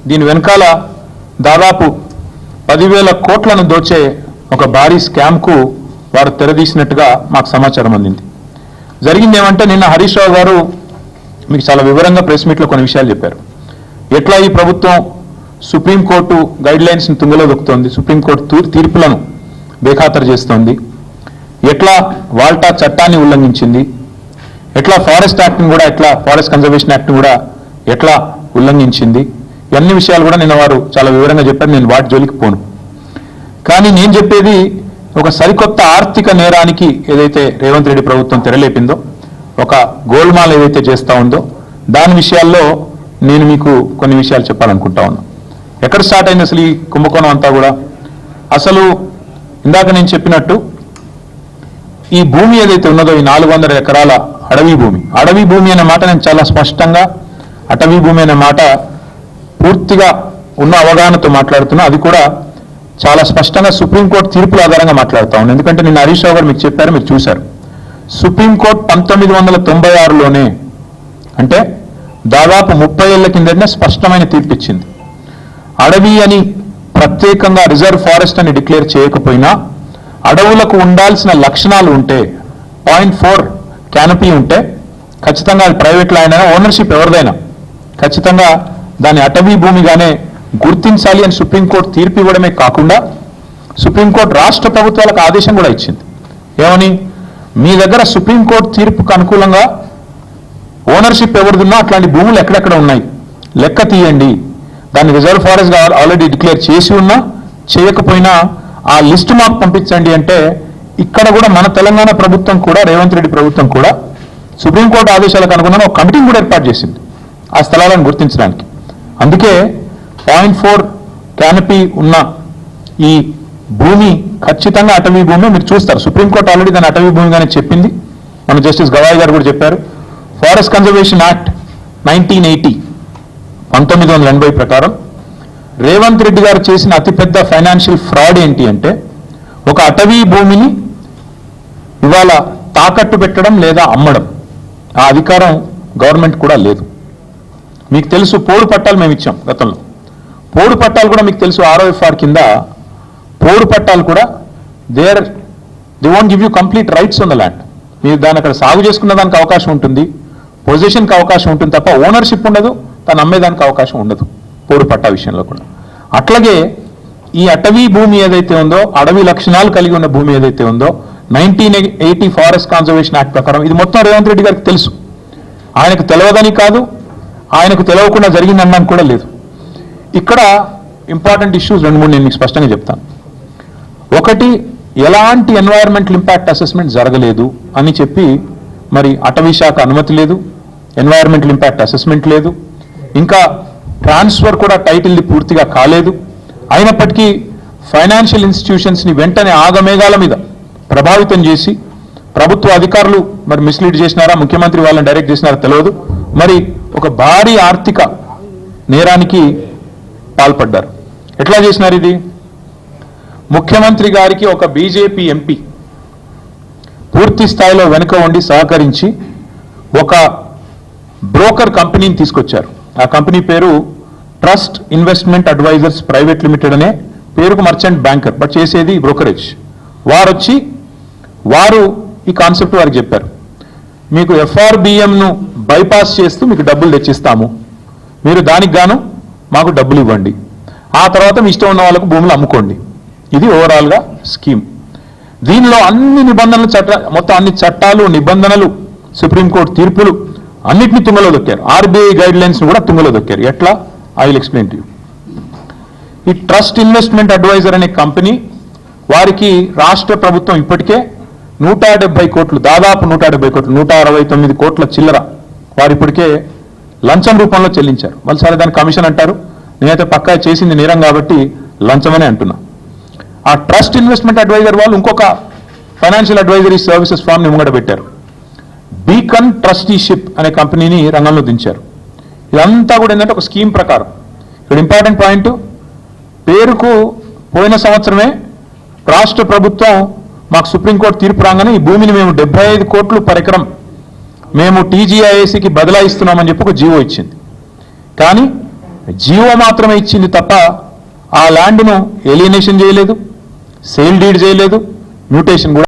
దీని వెనకాల దాదాపు 10,000 కోట్లను దోచే ఒక భారీ స్కామ్కు వారు తెరదీసినట్టుగా మాకు సమాచారం అందింది. జరిగింది ఏమంటే నిన్న హరీష్ రావు గారు మీకు చాలా వివరంగా ప్రెస్ మీట్లో కొన్ని విషయాలు చెప్పారు. ఎట్లా ఈ ప్రభుత్వం సుప్రీంకోర్టు గైడ్లైన్స్ని తుంగలో దొక్కుతోంది, సుప్రీంకోర్టు తీర్పులను బేఖాతరు చేస్తోంది, ఎట్లా వాల్టా చట్టాన్ని ఉల్లంఘించింది, ఎట్లా ఫారెస్ట్ యాక్ట్ని కూడా ఫారెస్ట్ కన్జర్వేషన్ యాక్ట్ని కూడా ఎట్లా ఉల్లంఘించింది, ఇవన్నీ విషయాలు కూడా నిన్న వారు చాలా వివరంగా చెప్పారు. నేను వాటి జోలికి పోను. కానీ నేను చెప్పేది ఒక సరికొత్త ఆర్థిక నేరానికి ఏదైతే రేవంత్ రెడ్డి ప్రభుత్వం తెరలేపిందో, ఒక గోల్మాల్ ఏదైతే చేస్తూ ఉందో దాని విషయాల్లో నేను మీకు కొన్ని విషయాలు చెప్పాలనుకుంటా ఉన్నాను. ఎక్కడ స్టార్ట్ అయింది అసలు ఈ కుంభకోణం అంతా కూడా? అసలు ఇందాక నేను చెప్పినట్టు ఈ భూమి ఏదైతే ఉన్నదో ఈ 400 ఎకరాల అడవి భూమి అనే మాట నేను చాలా స్పష్టంగా అటవీ భూమి అనే మాట పూర్తిగా ఉన్న అవగాహనతో మాట్లాడుతున్నా. అది కూడా చాలా స్పష్టంగా సుప్రీంకోర్టు తీర్పుల ఆధారంగా మాట్లాడుతా ఉన్నాను. ఎందుకంటే నిన్న హరీష్ రావు గారు మీకు చెప్పారు, మీరు చూశారు. సుప్రీంకోర్టు 1996లోనే అంటే దాదాపు 30 ఏళ్ల కిందనే స్పష్టమైన తీర్పు ఇచ్చింది. అడవి అని ప్రత్యేకంగా రిజర్వ్ ఫారెస్ట్ అని డిక్లేర్ చేయకపోయినా అడవులకు ఉండాల్సిన లక్షణాలు ఉంటే 0.4 క్యానపీ ఉంటే ఖచ్చితంగా అది ప్రైవేట్ ల్యాండ్ అయినా ఓనర్షిప్ ఎవరిదైనా ఖచ్చితంగా దాని అటవీ భూమిగానే గుర్తించాలి అని సుప్రీంకోర్టు తీర్పు ఇవ్వడమే కాకుండా సుప్రీంకోర్టు రాష్ట్ర ప్రభుత్వాలకు ఆదేశం కూడా ఇచ్చింది. ఏమని? మీ దగ్గర సుప్రీంకోర్టు తీర్పుకు అనుకూలంగా ఓనర్షిప్ ఎవరిదున్నా అట్లాంటి భూములు ఎక్కడెక్కడ ఉన్నాయి లెక్క తీయండి, దాన్ని రిజర్వ్ ఫారెస్ట్గా ఆల్రెడీ డిక్లేర్ చేసి ఉన్నా చేయకపోయినా ఆ లిస్టు మాకు పంపించండి అంటే ఇక్కడ కూడా మన తెలంగాణ ప్రభుత్వం కూడా రేవంత్ రెడ్డి ప్రభుత్వం కూడా సుప్రీంకోర్టు ఆదేశాలకు అనుగుణంగా ఒక కమిటీని కూడా ఏర్పాటు చేసింది ఆ స్థలాలను గుర్తించడానికి. అందుకే 0.4 క్యానపీ ఉన్న ఈ భూమి ఖచ్చితంగా అటవీ భూమి. మీరు చూస్తారు సుప్రీంకోర్టు ఆల్రెడీ దాని అటవీ భూమిగానే చెప్పింది. మన జస్టిస్ గవాయ్ గారు కూడా చెప్పారు. ఫారెస్ట్ కన్జర్వేషన్ యాక్ట్ 1980 ప్రకారం రేవంత్ రెడ్డి గారు చేసిన అతిపెద్ద ఫైనాన్షియల్ ఫ్రాడ్ ఏంటి అంటే ఒక అటవీ భూమిని ఇవాళ తాకట్టు పెట్టడం లేదా అమ్మడం. ఆ అధికారం గవర్నమెంట్ కూడా లేదు. మీకు తెలుసు పోడు పట్టాలు మేము ఇచ్చాం గతంలో. పోడు పట్టాలు కూడా మీకు తెలుసు ROFR కింద పోడు పట్టాలు కూడా they won't give you complete rights on the land. మీరు దాన్ని అక్కడ సాగు చేసుకున్న దానికి అవకాశం ఉంటుంది, పొజిషన్కి అవకాశం ఉంటుంది తప్ప ఓనర్షిప్ ఉండదు, తను అమ్మేదానికి అవకాశం ఉండదు పోడు పట్టా విషయంలో కూడా. అట్లాగే ఈ అటవీ భూమి ఏదైతే ఉందో అడవి లక్షణాలు కలిగి ఉన్న భూమి ఏదైతే ఉందో 1980 ఫారెస్ట్ కన్జర్వేషన్ యాక్ట్ ప్రకారం ఇది మొత్తం రేవంత్ రెడ్డి గారికి తెలుసు. ఆయనకు తెలియదని కాదు, ఆయనకు తెలియకుండా జరిగిందనడానికి కూడా లేదు. ఇక్కడ ఇంపార్టెంట్ ఇష్యూస్ 2-3 నేను మీకు స్పష్టంగా చెప్తాను. ఒకటి, ఎలాంటి ఎన్వైరన్మెంటల్ ఇంపాక్ట్ అసెస్మెంట్ జరగలేదు అని చెప్పి మరి అటవీ శాఖ అనుమతి లేదు, ఎన్వైరన్మెంటల్ ఇంపాక్ట్ అసెస్మెంట్ లేదు, ఇంకా ట్రాన్స్ఫర్ కూడా టైటిల్ది పూర్తిగా కాలేదు. అయినప్పటికీ ఫైనాన్షియల్ ఇన్స్టిట్యూషన్స్ని వెంటనే ఆగమేఘాల మీద ప్రభావితం చేసి ప్రభుత్వ అధికారులు మరి మిస్లీడ్ చేసినారా, ముఖ్యమంత్రి వాళ్ళని డైరెక్ట్ చేసినారా తెలియదు, మరి ఒక భారీ ఆర్థిక నేరానికి పాల్పడ్డారు. ఎట్లా చేసినారు ఇది? ముఖ్యమంత్రి గారికి ఒక బీజేపీ ఎంపీ పూర్తి స్థాయిలో వెనుక ఉండి సహకరించి ఒక బ్రోకర్ కంపెనీని తీసుకొచ్చారు. ఆ కంపెనీ పేరు trust investment advisers private limited అనే పేరుకు మర్చెంట్ బ్యాంకర్, బట్ చేసేది బ్రోకరేజ్. వారు ఈ కాన్సెప్ట్ వారికి చెప్పారు, మీకు FRBMను బైపాస్ చేస్తూ మీకు డబ్బులు తెచ్చిస్తాము, మీరు దానికి గాను మాకు డబ్బులు ఇవ్వండి, ఆ తర్వాత మీ ఇష్టం ఉన్న వాళ్ళకు భూములు అమ్ముకోండి. ఇది ఓవరాల్గా స్కీమ్. దీనిలో అన్ని నిబంధనలు మొత్తం అన్ని చట్టాలు నిబంధనలు సుప్రీంకోర్టు తీర్పులు అన్నిటినీ తుంగలో దొక్కారు. RBI గైడ్లైన్స్ కూడా తుంగలో దొక్కారు. ఎట్లా? I will explain to you. ఈ ట్రస్ట్ ఇన్వెస్ట్మెంట్ అడ్వైజర్ అనే కంపెనీ వారికి రాష్ట్ర ప్రభుత్వం ఇప్పటికే 170 కోట్లు, దాదాపు 170 కోట్లు, 169 కోట్ల చిల్లర వారు ఇప్పటికే లంచం రూపంలో చెల్లించారు. మళ్ళీ సరే దాని కమిషన్ అంటారు, నేనైతే పక్కా చేసింది నేరం కాబట్టి లంచమనే అంటున్నా. ఆ ట్రస్ట్ ఇన్వెస్ట్మెంట్ అడ్వైజర్ వాళ్ళు ఇంకొక ఫైనాన్షియల్ అడ్వైజరీ సర్వీసెస్ ఫామ్ని ముంగడ పెట్టారు. బీకన్ ట్రస్టీషిప్ అనే కంపెనీని రంగంలో దించారు. ఇదంతా కూడా ఏంటంటే ఒక స్కీమ్ ప్రకారం. ఇక్కడ ఇంపార్టెంట్ పాయింట్, పేరుకు పోయిన సంవత్సరమే రాష్ట్ర ప్రభుత్వం మాకు సుప్రీంకోర్టు తీర్పు రాగానే ఈ భూమిని మేము 75 కోట్లు పర్ ఎకరం మేము TGIACకి బదలాయిస్తున్నామని చెప్పి ఒక జీవో ఇచ్చింది. కానీ జీవో మాత్రమే ఇచ్చింది తప్ప ఆ ల్యాండ్ను ఎలియనేషన్ చేయలేదు, సేల్ డీడ్ చేయలేదు, మ్యూటేషన్ కూడా